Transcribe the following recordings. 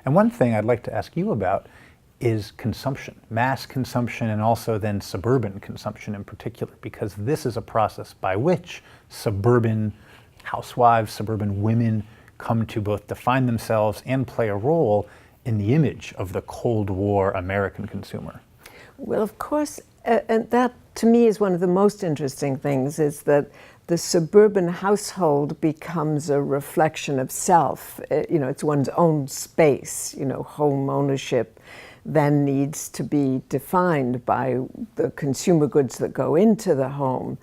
And one thing I'd like to ask you about is consumption, mass consumption, and also then suburban consumption in particular, because this is a process by which suburban housewives, suburban women come to both define themselves and play a role in the image of the Cold War American consumer. Well, of course, and that to me is one of the most interesting things, is that the suburban household becomes a reflection of self. It's one's own space. Home ownership then needs to be defined by the consumer goods that go into the home.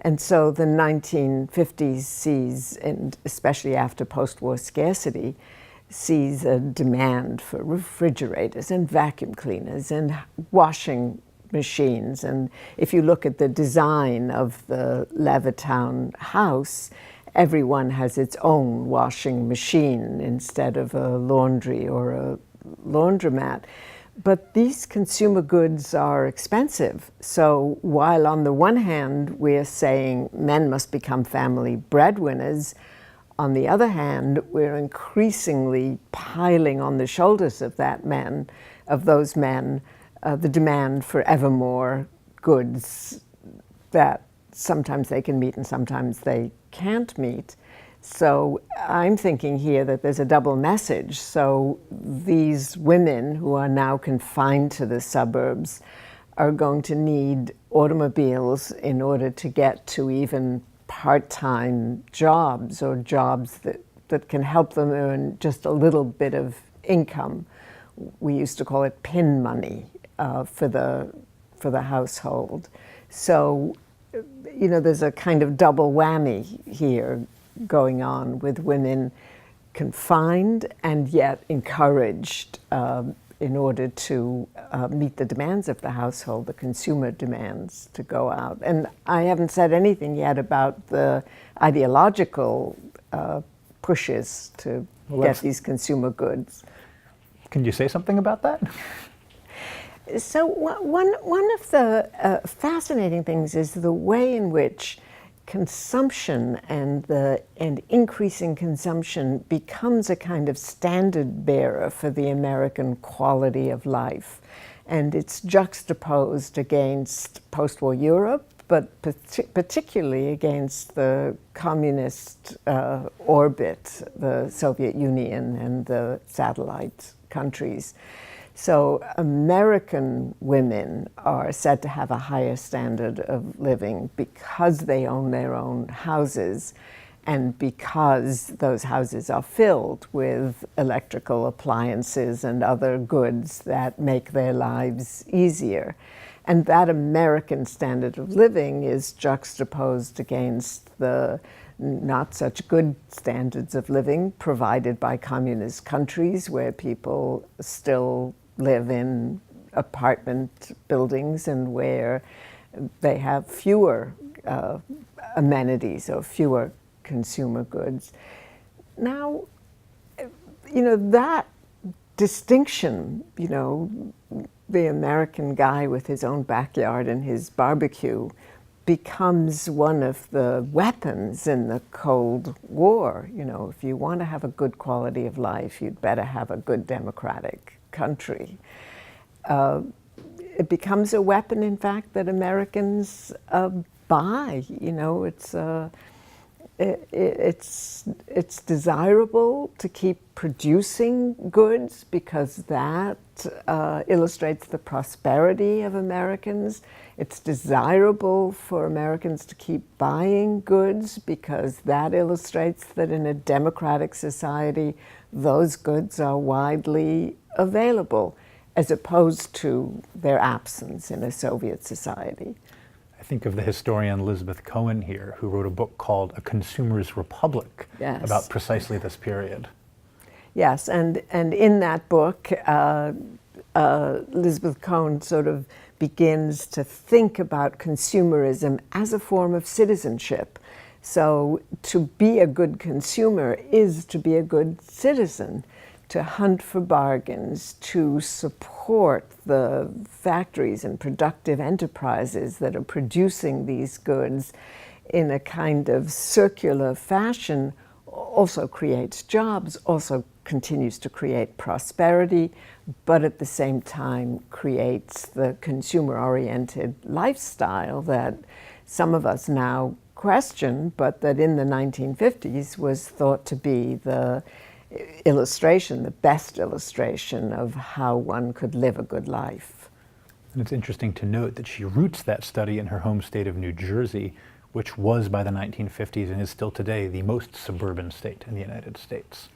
And so the 1950s sees, and especially after post-war scarcity, sees a demand for refrigerators and vacuum cleaners and washing machines. And if you look at the design of the Levittown house, everyone has its own washing machine instead of a laundry or a laundromat. But these consumer goods are expensive. So while on the one hand we're saying men must become family breadwinners, on the other hand we're increasingly piling on the shoulders of those men, the demand for ever more goods that sometimes they can meet and sometimes they can't meet. So I'm thinking here that there's a double message. So these women who are now confined to the suburbs are going to need automobiles in order to get to even part-time jobs, or jobs that can help them earn just a little bit of income. We used to call it pin money for the household. So, there's a kind of double whammy here going on, with women confined and yet encouraged in order to meet the demands of the household, the consumer demands, to go out. And I haven't said anything yet about the ideological pushes to get these consumer goods. Can you say something about that? So one of the fascinating things is the way in which consumption and increasing consumption becomes a kind of standard bearer for the American quality of life. And it's juxtaposed against post-war Europe, but particularly against the communist orbit, the Soviet Union and the satellite countries. So American women are said to have a higher standard of living because they own their own houses, and because those houses are filled with electrical appliances and other goods that make their lives easier. And that American standard of living is juxtaposed against the not such good standards of living provided by communist countries, where people still live in apartment buildings and where they have fewer amenities or fewer consumer goods. Now, that distinction, the American guy with his own backyard and his barbecue, becomes one of the weapons in the Cold War. If you want to have a good quality of life, you'd better have a good democratic country. It becomes a weapon, in fact, that Americans buy. It's desirable to keep producing goods because that illustrates the prosperity of Americans. It's desirable for Americans to keep buying goods because that illustrates that in a democratic society, those goods are widely available, as opposed to their absence in a Soviet society. I think of the historian Elizabeth Cohen here, who wrote a book called A Consumer's Republic, yes, about precisely this period. Yes, and in that book, Elizabeth Cohen sort of begins to think about consumerism as a form of citizenship. So to be a good consumer is to be a good citizen, to hunt for bargains, to support the factories and productive enterprises that are producing these goods in a kind of circular fashion, also creates jobs, also continues to create prosperity, but at the same time creates the consumer-oriented lifestyle that some of us now question, but that in the 1950s was thought to be the illustration, the best illustration of how one could live a good life. And it's interesting to note that she roots that study in her home state of New Jersey, which was by the 1950s and is still today the most suburban state in the United States.